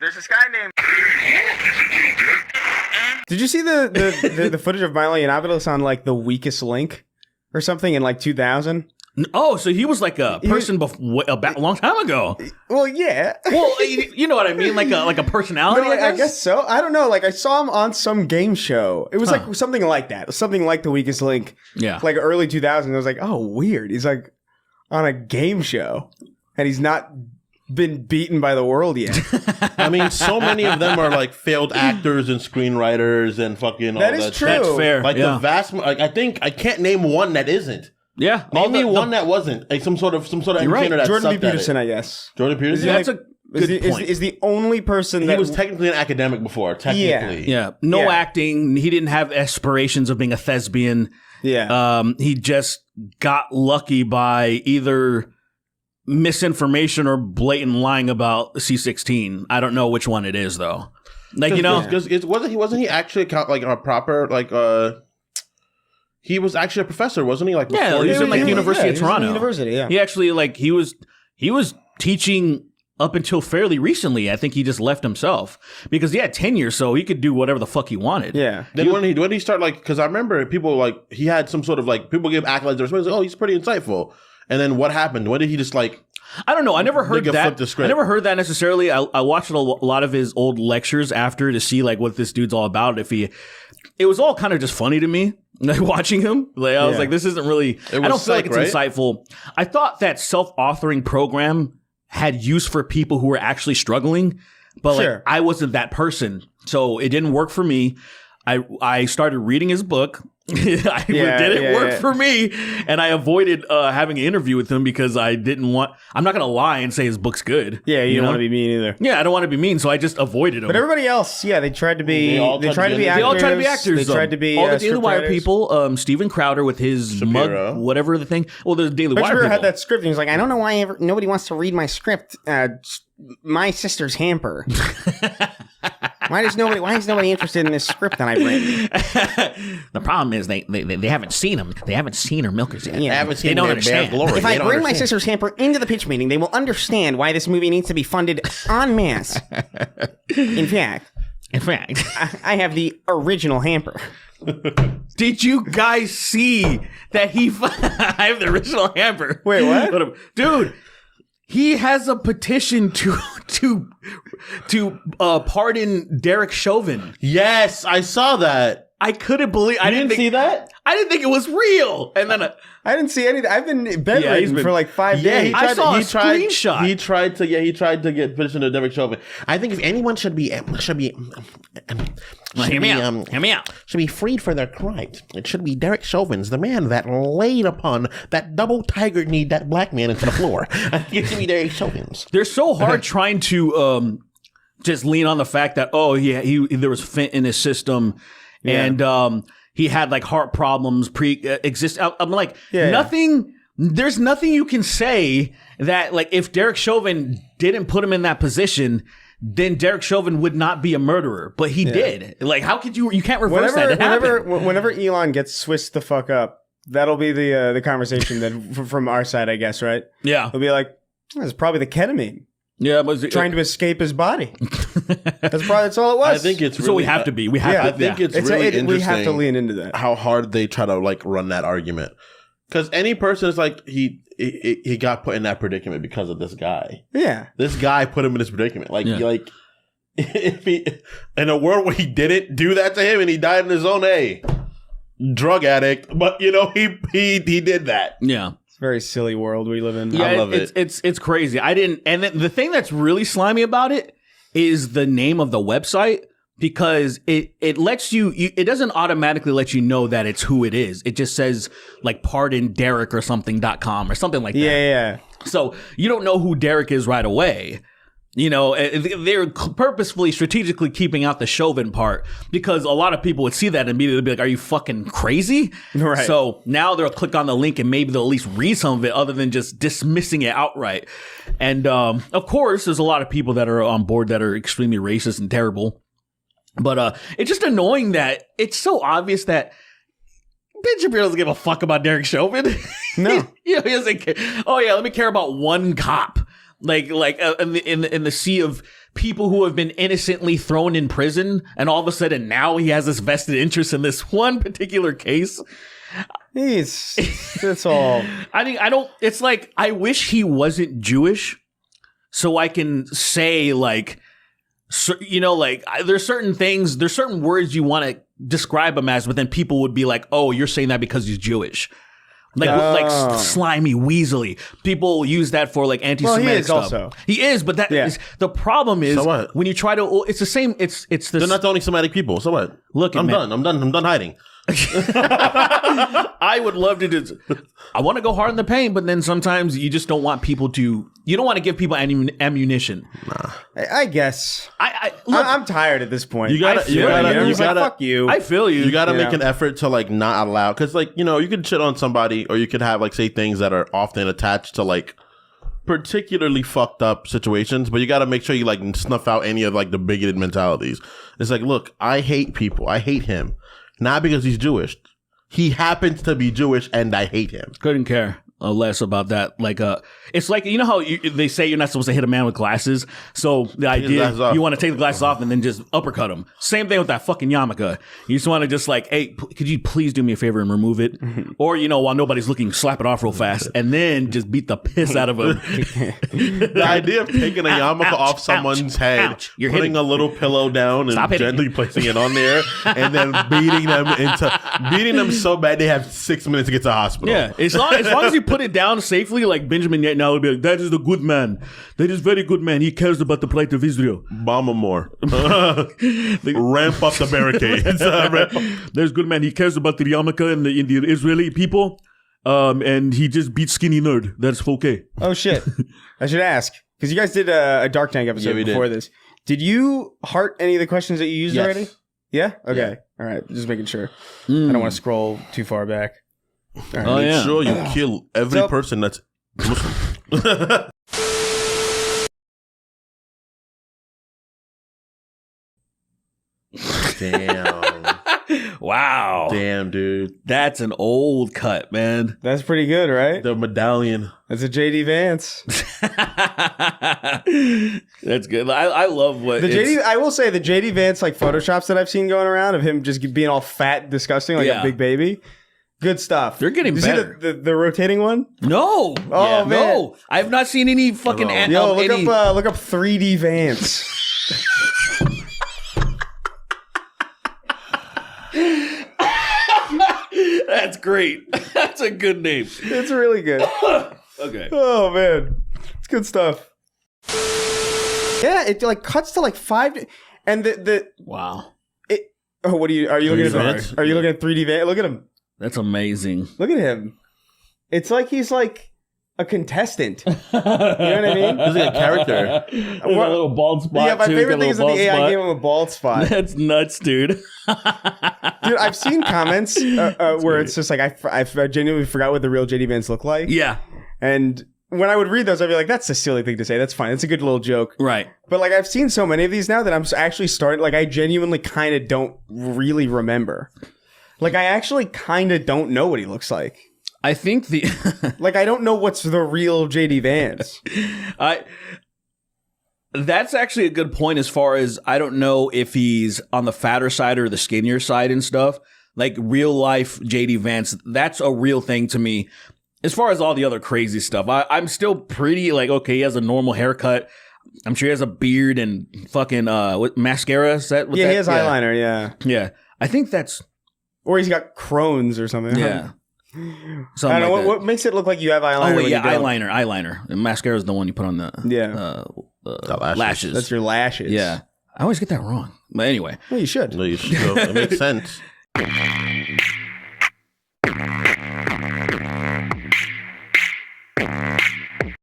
There's this guy named... Did you see the footage of Milo Yiannopoulos on, like, The Weakest Link or something in, like, 2000? Oh, so he was like a person a long time ago. Well, yeah. Well, you know what I mean? Like a personality, No, I guess so. I don't know. Like, I saw him on some game show. It was like something like that. Something like The Weakest Link. Yeah. Like early 2000s. I was like, oh, weird. He's like on a game show. And he's not been beaten by the world yet. I mean, so many of them are like failed actors and screenwriters and fucking all that. That is true. That's fair. Like the vast, like I think I can't name one that isn't. Yeah, Name me one that wasn't. Like some sort of entertainer right. that Jordan B. sucked at Peterson, it. I guess. Jordan Peterson? That's a good point. Is the only person that He was technically an academic before, technically. Yeah, no Yeah. acting. He didn't have aspirations of being a thespian. Yeah. He just got lucky by either misinformation or blatant lying about C-16. I don't know which one it is, though. Like, you know, because wasn't he actually like a proper like he was actually a professor, wasn't he? Like yeah, before he was in like the University of he was in Toronto. University, yeah. He actually like he was teaching up until fairly recently. I think he just left himself because he had tenure, so he could do whatever the fuck he wanted. Yeah. Then when did he start like? Because I remember people like he had some sort of like people give accolades or something. Like, oh, he's pretty insightful. And then what happened? When did he just like? I don't know. I never heard Nigga that. flipped the script. I never heard that necessarily. I watched a lot of his old lectures after to see like what this dude's all about. It was all kind of just funny to me, like watching him. Like I was like, this isn't really. I don't feel like it's insightful. I thought that self-authoring program had use for people who were actually struggling, but like I wasn't that person, so it didn't work for me. I started reading his book. It didn't work for me, and I avoided having an interview with him because I didn't want. I'm not gonna lie and say his book's good. Yeah, you don't want to be mean either. Yeah, I don't want to be mean, so I just avoided him. But everybody else, yeah, they tried to be. They tried to be actors. They all tried to be actors. They tried to be all the Daily Wire scriptwriters. people. Steven Crowder with his Shapiro. mug, whatever the thing. Well, the Daily Wire Shapiro people had that script, and he was like, "I don't know why nobody wants to read my script. My sister's hamper. Why is nobody interested in this script that I've written?" The problem is they haven't seen him. They haven't seen her milkers yet. Yeah. I haven't seen They don't their understand. bare glory. If I bring my sister's hamper into the pitch meeting, they will understand why this movie needs to be funded en masse. In fact, I have the original hamper. Did you guys see that I have the original hamper? Wait, what? Dude, he has a petition to pardon Derek Chauvin. Yes, I saw that. I couldn't believe. I didn't see that. I didn't think it was real. And then I didn't see anything. I've been bedridden for like 5 Yeah, days. I saw a screenshot. He tried to get petition to Derek Chauvin. I think if anyone should be hear me out. should be freed for their crimes, it should be Derek Chauvin's, the man that laid upon that double tiger kneed that black man into the floor. I think it should be Derek Chauvin's. They're so hard trying to just lean on the fact that there was fent in his system, and he had like heart problems pre-exist. I'm like nothing. There's nothing you can say that like if Derek Chauvin didn't put him in that position, then Derek Chauvin would not be a murderer, but he did. Like, how could you can't reverse that. Whenever Elon gets switched the fuck up, that'll be the conversation then from our side, I guess, right? Yeah. He'll be like, it's probably the ketamine. Yeah, but trying to escape his body. That's all it was. I think it's really, so we have to be. We have to. I think it's really interesting. We have to lean into that. How hard they try to like run that argument. Because any person is like, he got put in that predicament because of this guy. Yeah. This guy put him in this predicament. Like, if he, in a world where he didn't do that to him and he died in his own drug addict, but you know, he did that. Yeah. It's a very silly world we live in. Yeah, I love it. It's crazy. And the thing that's really slimy about it is the name of the website. Because it lets you, it doesn't automatically let you know that it's who it is. It just says like pardon Derek or something.com or something like that. Yeah. So you don't know who Derek is right away. You know, they're purposefully, strategically keeping out the Chauvin part because a lot of people would see that and immediately be like, are you fucking crazy? Right. So now they'll click on the link and maybe they'll at least read some of it other than just dismissing it outright. And of course, there's a lot of people that are on board that are extremely racist and terrible. But it's just annoying that it's so obvious that Ben Shapiro doesn't give a fuck about Derek Chauvin. No. He doesn't care. Oh yeah, let me care about one cop. Like in the sea of people who have been innocently thrown in prison, and all of a sudden now he has this vested interest in this one particular case. That's all. I mean, it's like, I wish he wasn't Jewish so I can say, like, so, like, there's certain words you want to describe him as, but then people would be like, oh, you're saying that because he's Jewish. Like slimy, weaselly. People use that for like anti-Semitic stuff. Also. He is, but is the problem is so when you try to. It's the same. It's this. They're not the only Semitic people. So what? Look, I'm done hiding. I would love to do. I want to go hard in the paint, but then sometimes you just don't want people to. You don't want to give people ammunition. Nah. I guess. Look, I'm tired at this point. You gotta. Fuck you. I feel you. You gotta make an effort to like not allow, because like you could shit on somebody, or you could have like say things that are often attached to like particularly fucked up situations, but you got to make sure you like snuff out any of like the bigoted mentalities. It's like, look, I hate people. I hate him. Not because he's Jewish. He happens to be Jewish, and I hate him. Couldn't care less about that. Like, it's like, how they say you're not supposed to hit a man with glasses. So the idea, you want to take the glasses off and then just uppercut him. Same thing with that fucking yarmulke. You just want to just like, hey, could you please do me a favor and remove it? Or, while nobody's looking, slap it off real fast and then just beat the piss out of him. The idea of taking a yarmulke off someone's head, putting a little pillow down and gently placing it on there, and then beating them so bad they have 6 minutes to get to the hospital. Yeah, as long as you put it down safely, like Benjamin Netanyahu would be like, that is the good man. That is very good man. He cares about the plight of Israel. Bomb him more. Ramp up the barricades. There's good man. He cares about the yarmulke and the Israeli people. And he just beat Skinny Nerd. That's okay. Oh, shit. I should ask. Because you guys did a Dark Tank episode before this. Did you heart any of the questions that you used already? Yeah? Okay. Yeah. All right. Just making sure. I don't want to scroll too far back. Right. Make sure you kill every person that's Muslim. Damn. Wow. Damn, dude. That's an old cut, man. That's pretty good, right? The medallion. That's a JD Vance. That's good. I love what I will say the JD Vance like photoshops that I've seen going around of him just being all fat and disgusting like a big baby. Good stuff. They're getting better. See the rotating one? No. Oh, man. No. I have not seen any fucking... look up 3D Vance. That's great. That's a good name. It's really good. Okay. Oh, man. It's good stuff. Yeah, it like cuts to like 5... And the... Wow. Are you looking at Vance? Are you looking at 3D Vance? Look at him. That's amazing. Look at him. It's like he's like a contestant. You know what I mean? He's like a character. A little bald spot. Yeah, my favorite thing is that the AI gave him a bald spot. That's nuts, dude. Dude, I've seen comments where it's just like I genuinely forgot what the real JD Vance looked like. Yeah. And when I would read those, I'd be like, that's a silly thing to say. That's fine. It's a good little joke. Right. But like I've seen so many of these now that I'm actually starting, like I genuinely kind of don't really remember. Like, I actually kind of don't know what he looks like. I think like, I don't know what's the real JD Vance. That's actually a good point as far as I don't know if he's on the fatter side or the skinnier side and stuff. Like, real life JD Vance, that's a real thing to me. As far as all the other crazy stuff, I'm still pretty, like, okay, he has a normal haircut. I'm sure he has a beard and fucking, what, mascara set? He has eyeliner, yeah. Yeah. I think that's... Or he's got Crohn's or something. Yeah. I don't know. Like what makes it look like you have eyeliner? Oh, wait, yeah, eyeliner. And mascara is the one you put on the lashes. That's your lashes. Yeah. I always get that wrong. But anyway. Well, you should. No, you should. It makes sense.